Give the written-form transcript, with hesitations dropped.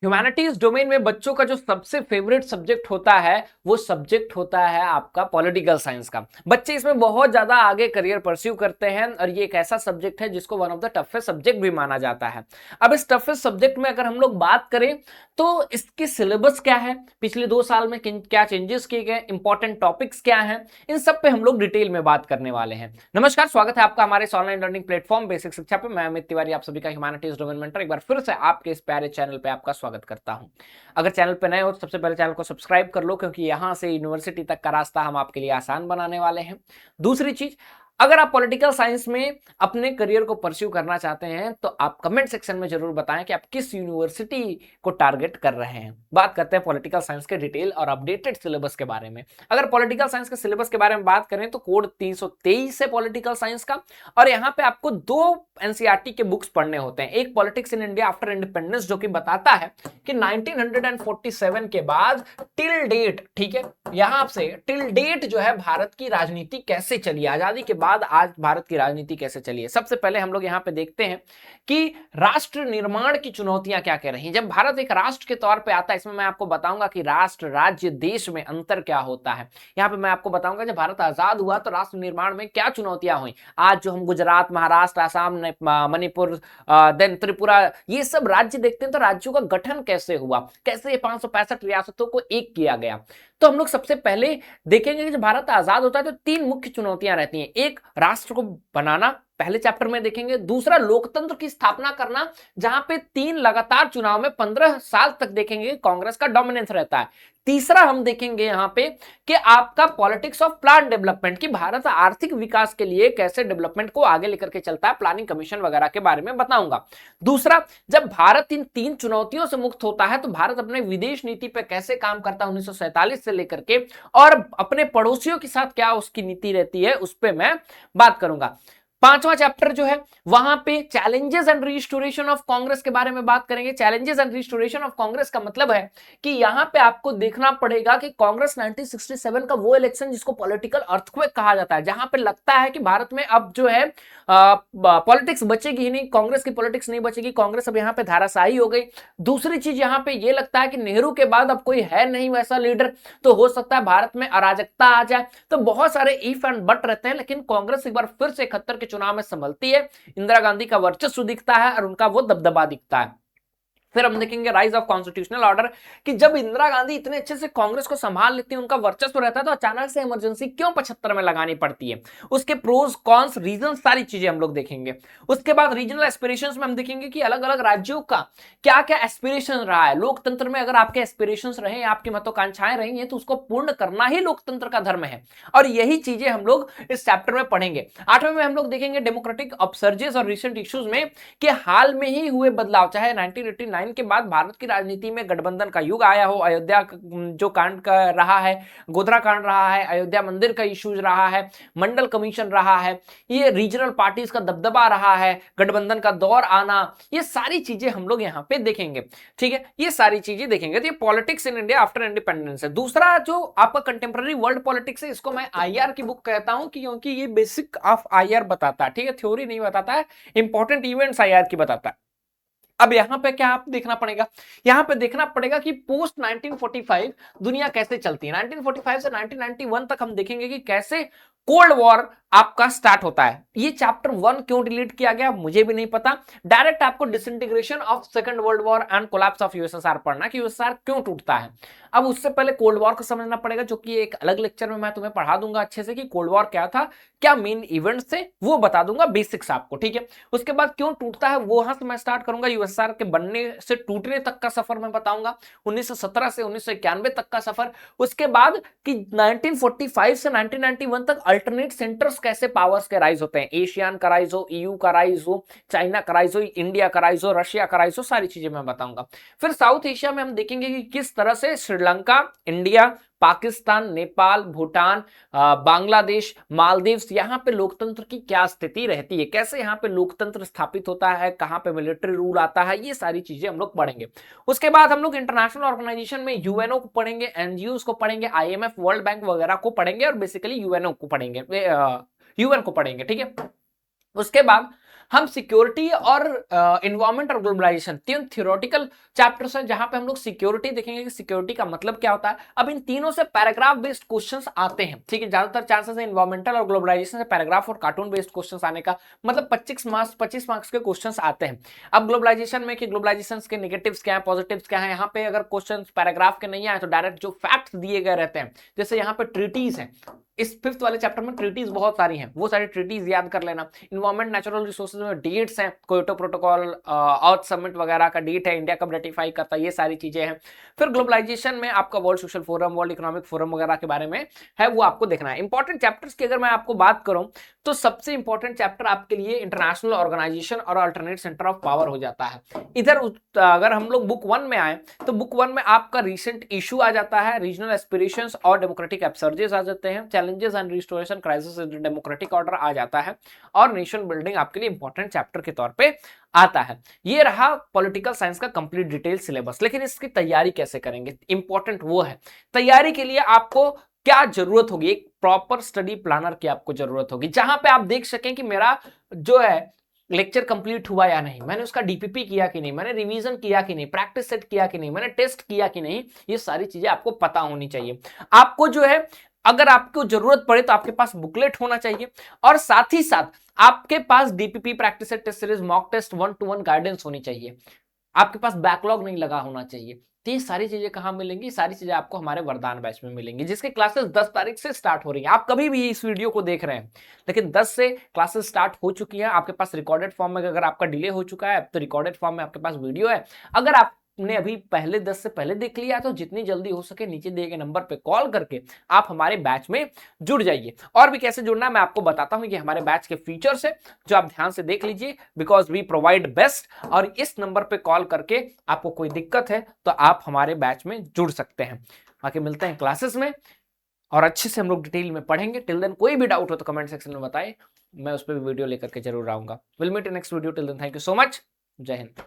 Humanities domain में बच्चों का जो सबसे फेवरेट सब्जेक्ट होता है वो सब्जेक्ट होता है आपका पॉलिटिकल साइंस का। बच्चे इसमें बहुत ज्यादा आगे करियर परस्यू करते हैं और ये एक ऐसा सब्जेक्ट है जिसको one of the toughest subject भी माना जाता है। अब इस टफेस्ट सब्जेक्ट में अगर हम लोग बात करें तो इसकी सिलेबस क्या है, पिछले 2 साल में क्या चेंजेस किए गए, इंपॉर्टेंट टॉपिक्स क्या हैं, इन सब पे हम लोग डिटेल में बात करने वाले हैं। नमस्कार, स्वागत है आपका हमारे ऑनलाइन लर्निंग प्लेटफॉर्म बेसिक शिक्षा पे। मैं अमित तिवारी आप सभी का ह्यूमैनिटीज डोमेन मेंटर एक बार फिर से आपके इस प्यारे चैनल पे आपका स्वागत करता हूं। अगर चैनल पे नए हो तो सबसे पहले चैनल को सब्सक्राइब कर लो, क्योंकि यहां से यूनिवर्सिटी तक का रास्ता हम आपके लिए आसान बनाने वाले हैं। दूसरी चीज, अगर आप पॉलिटिकल साइंस में अपने करियर को परस्यू करना चाहते हैं तो आप कमेंट सेक्शन में जरूर बताएं कि आप किस यूनिवर्सिटी को टारगेट कर रहे हैं। बात करते हैं पॉलिटिकल साइंस के डिटेल और अपडेटेड सिलेबस के बारे में। अगर पॉलिटिकल साइंस के सिलेबस के बारे में बात करें तो कोड 323 है पॉलिटिकल साइंस का, और यहां पे आपको 2 एनसीईआरटी के बुक्स पढ़ने होते हैं। एक politics in India after independence, जो कि बताता है कि 1947 के बाद टिल डेट, ठीक है, यहां से टिल डेट जो है भारत की राजनीति कैसे चली, आजादी के बाद आज भारत की राजनीति कैसे चली है। सबसे पहले हम लोग यहां पे देखते हैं कि राष्ट्र निर्माण की चुनौतियां क्या क्या रही। जब भारत एक राष्ट्र के तौर पे आता है, इसमें मैं आपको बताऊंगा कि राष्ट्र, राज्य, देश में अंतर क्या होता है। यहां पे मैं आपको बताऊंगा जब भारत आजाद हुआ तो राष्ट्र निर्माण में क्या चुनौतियां हुई। आज जो हम गुजरात, महाराष्ट्र, आसाम, मणिपुर, देन त्रिपुरा, ये सब राज्य देखते हैं तो राज्यों का गठन कैसे हुआ, कैसे 565 रियासतों को एक किया गया। तो हम लोग सबसे पहले देखेंगे कि जब भारत आजाद होता है तो 3 मुख्य चुनौतियां रहती हैं। एक, राष्ट्र को बनाना, पहले चैप्टर में देखेंगे। दूसरा, लोकतंत्र की स्थापना करना, जहां पे 3 लगातार चुनाव में 15 साल तक देखेंगे कांग्रेस का डोमिनेंस रहता है। तीसरा हम देखेंगे यहां पे कि आपका पॉलिटिक्स ऑफ प्लान डेवलपमेंट, कि भारत आर्थिक विकास के लिए कैसे डेवलपमेंट को आगे लेकर के चलता है, प्लानिंग कमीशन वगैरह के बारे में बताऊंगा। दूसरा, जब भारत इन 3 चुनौतियों से मुक्त होता है तो भारत अपने विदेश नीति पे कैसे काम करता है 1947 से लेकर के, और अपने पड़ोसियों के साथ क्या उसकी नीति रहती है, उस पर मैं बात करूंगा। 5वां चैप्टर जो है वहां पे challenges and restoration of Congress के बारे में बात करेंगे। Challenges and restoration of Congress का मतलब है कि यहां पे आपको देखना पड़ेगा कि कांग्रेस 1967 का वो इलेक्शन जिसको पॉलिटिकल अर्थक्वेक कहा जाता है, जहां पे लगता है कि भारत में अब जो है पॉलिटिक्स बचेगी ही नहीं, कांग्रेस की पॉलिटिक्स नहीं बचेगी, कांग्रेस अब यहां पे धाराशाही हो गई। दूसरी चीज, यहां पे ये लगता है कि नेहरू के बाद अब कोई है नहीं वैसा लीडर, तो हो सकता है भारत में अराजकता आ जाए। तो बहुत सारे इफ एंड बट रहते हैं, लेकिन कांग्रेस एक बार फिर से 71 के चुनाव में संभलती है। इंदिरा गांधी का वर्चस्व दिखता है और उनका वो दबदबा दिखता है। फिर हम देखेंगे राइज ऑफ कॉन्स्टिट्यूशनल ऑर्डर, कि जब इंदिरा गांधी इतने अच्छे से कांग्रेस को संभाल लेती है, उनका वर्चस्व रहता है, तो अचानक से इमरजेंसी क्यों 75 में लगानी पड़ती है, उसके प्रोज कॉन्स रीजन सारी चीजें हम लोग देखेंगे। उसके बाद रीजनल एस्पिरेशंस में हम देखेंगे कि अलग अलग राज्यों का क्या क्या एस्पिरेशन रहा है। लोकतंत्र में अगर आपके एस्पिरेशंस रहे, आपकी महत्वाकांक्षाएं रही हैं, तो उसको पूर्ण करना ही लोकतंत्र का धर्म है, और यही चीजें हम लोग इस चैप्टर में पढ़ेंगे। 8वें में हम लोग देखेंगे डेमोक्रेटिक अपसर्जेस और रिसेंट इश्यूज में कि हाल में ही हुए बदलाव, चाहे 1989 के बाद भारत की राजनीति में गठबंधन का युग आया हो, अयोध्या जो कांड का रहा है, गोधरा कांड रहा है, अयोध्या मंदिर का इश्यूज रहा है, मंडल कमीशन रहा है, ये रीजनल पार्टीज का दबदबा रहा है, गठबंधन का दौर आना, ये सारी चीजें हम लोग यहां पे देखेंगे। ठीक है, ये सारी चीजें देखेंगे। तो ये politics in India after independence है। दूसरा जो आपका कंटेम्प्रेरी वर्ल्ड पॉलिटिक्स है, इसको मैं आईआर की बुक कहता हूं, क्योंकि ये बेसिक ऑफ आईआर बताता है। ठीक है, थ्योरी नहीं बताता है, इंपॉर्टेंट इवेंट्स आईआर की बताता है। अब यहां पे क्या आप देखना पड़ेगा, यहां पे देखना पड़ेगा कि पोस्ट 1945 दुनिया कैसे चलती है। 1945 से 1991 तक हम देखेंगे कि कैसे कोल्ड वॉर आपका स्टार्ट होता है। ये चैप्टर 1 क्यों डिलीट किया गया मुझे भी नहीं पता। डायरेक्ट आपको disintegration of second world war and collapse of USSR पढ़ना कि यूएसएसआर क्यों टूटता है। अब उससे पहले कोल्ड वॉर को समझना पड़ेगा, जो कि एक अलग लेक्चर में मैं तुम्हें पढ़ा दूंगा अच्छे से कि कोल्ड वॉर क्या था, क्या मेन इवेंट्स थे, वो बता दूंगा बेसिक्स आपको। ठीक है, उसके बाद क्यों टूटता है वहां से मैं स्टार्ट करूंगा। यूएसएसआर के बनने से टूटने तक का सफर मैं बताऊंगा, 1917 से 1991 तक का सफर। उसके बाद कि 1945 से 1991 तक अल्टरनेट सेंटर्स कैसे पावर्स के राइज होते हैं, एशियान का राइज हो, ईयू का राइज हो, चाइना का राइज हो, इंडिया का राइज हो, रशिया का राइज हो, सारी चीजें मैं बताऊंगा। फिर साउथ एशिया में हम देखेंगे कि किस तरह से श्रीलंका, इंडिया, पाकिस्तान, नेपाल, भूटान, बांग्लादेश, मालदीव्स, यहां पे लोकतंत्र की क्या स्थिति रहती है, कैसे यहां पे लोकतंत्र स्थापित होता है, कहां पे मिलिट्री रूल आता है, ये सारी चीजें हम लोग पढ़ेंगे। उसके बाद हम लोग इंटरनेशनल ऑर्गेनाइजेशन में यूएनओ को पढ़ेंगे, एनजीओ को पढ़ेंगे, आईएमएफ, वर्ल्ड बैंक वगैरह को पढ़ेंगे, और बेसिकली यूएनओ को पढ़ेंगे, यूएन को पढ़ेंगे। ठीक है, उसके बाद हम सिक्योरिटी और इन्वायरमेंट और ग्लोबलाइजेशन, तीन थियोरेटिकल चैप्टर्स हैं जहां पे हम लोग सिक्योरिटी देखेंगे कि सिक्योरिटी का मतलब क्या होता है। अब इन तीनों से पैराग्राफ बेस्ड क्वेश्चंस आते हैं, ठीक है, ज्यादातर चांसेस है इन्वायरमेंटल और ग्लोबलाइजेशन से पैराग्राफ और कार्टून बेस्ड क्वेश्चंस आने का, मतलब 25 मार्क्स के क्वेश्चंस आते हैं। अब ग्लोबलाइजेशन में कि ग्लोबलाइजेशन के नेगेटिव्स क्या है, पॉजिटिव्स क्या है, यहाँ पे अगर क्वेश्चन पैराग्राफ के नहीं आए तो डायरेक्ट जो फैक्ट्स दिए गए रहते हैं, जैसे यहाँ पे ट्रीटीज है, इस 5th वाले चैप्टर में ट्रीटीज बहुत सारी हैं, वो सारी ट्रीटीज याद कर लेना। इन्वायरमेंट नेचुरल रिसोर्सेज में डेट्स हैं, क्योटो प्रोटोकॉल, अर्थ समिट वगैरह का डेट है, इंडिया कब रेटिफाई करता है, ये सारी चीजें हैं। फिर ग्लोबलाइजेशन में आपका world social forum, world economic forum वगैरह के बारे में है, वो आपको देखना है। इंपॉर्टेंट चैप्टर्स की अगर मैं आपको बात करूं तो सबसे इंपॉर्टेंट चैप्टर आपके लिए इंटरनेशनल ऑर्गेनाइजेशन और अल्टरनेट सेंटर ऑफ पावर हो जाता है। इधर अगर हम लोग बुक 1 में आए तो बुक 1 में आपका रिसेंट इशू आ जाता है, रीजनल एस्पिरेशंस और डेमोक्रेटिक अपसर्जेस आ जाते हैं, challenges and restoration crisis in democratic order आ जाता है, और नेशन बिल्डिंग आपके लिए इंपॉर्टेंट चैप्टर के तौर पे आता है। ये रहा पॉलिटिकल साइंस का कंप्लीट डिटेल सिलेबस। लेकिन इसकी तैयारी कैसे करेंगे, इंपॉर्टेंट वो है। तैयारी के लिए आपको क्या जरूरत होगी, एक प्रॉपर स्टडी प्लानर की आपको जरूरत होगी, जहां पे आप देख सकें कि मेरा जो है लेक्चर कंप्लीट हुआ या नहीं, मैंने उसका डीपीपी किया कि नहीं, मैंने रिवीजन किया कि नहीं, प्रैक्टिस सेट किया कि नहीं, मैंने टेस्ट किया कि नहीं, ये सारी चीजें आपको पता होनी चाहिए। आपको जो है अगर आपको जरूरत पड़े तो आपके पास बुकलेट होना चाहिए, और साथ ही साथ आपके पास DPP, practice set, test series, mock test, 1-to-1 guidance होनी चाहिए, आपके पास बैकलॉग नहीं लगा होना चाहिए। तो ये सारी चीजें कहां मिलेंगी, सारी चीजें आपको हमारे वरदान बैच में मिलेंगी, जिसकी क्लासेस 10 तारीख से स्टार्ट हो रही है। आप कभी भी इस वीडियो को देख रहे हैं, लेकिन 10 से क्लासेस स्टार्ट हो चुकी है। आपके पास रिकॉर्डेड फॉर्म में, अगर आपका डिले हो चुका है तो रिकॉर्डेड फॉर्म में आपके पास वीडियो है। अगर आपने अभी पहले 10 से पहले देख लिया तो जितनी जल्दी हो सके नीचे दिए गए नंबर पे कॉल करके आप हमारे बैच में जुड़ जाइए। और भी कैसे जुड़ना है मैं आपको बताता हूं कि हमारे बैच के फीचर्स है जो आप ध्यान से देख लीजिए, बिकॉज वी प्रोवाइड बेस्ट। और इस नंबर पे कॉल करके आपको कोई दिक्कत है तो आप हमारे बैच में जुड़ सकते हैं। बाकी मिलते हैं क्लासेस में और अच्छे से हम लोग डिटेल में पढ़ेंगे। टिल देन कोई भी डाउट हो तो कमेंट सेक्शन में बताएं, मैं उस पर भी वीडियो लेकर के जरूर आऊंगा। Will meet in next video, till then thank you so much, जय हिंद।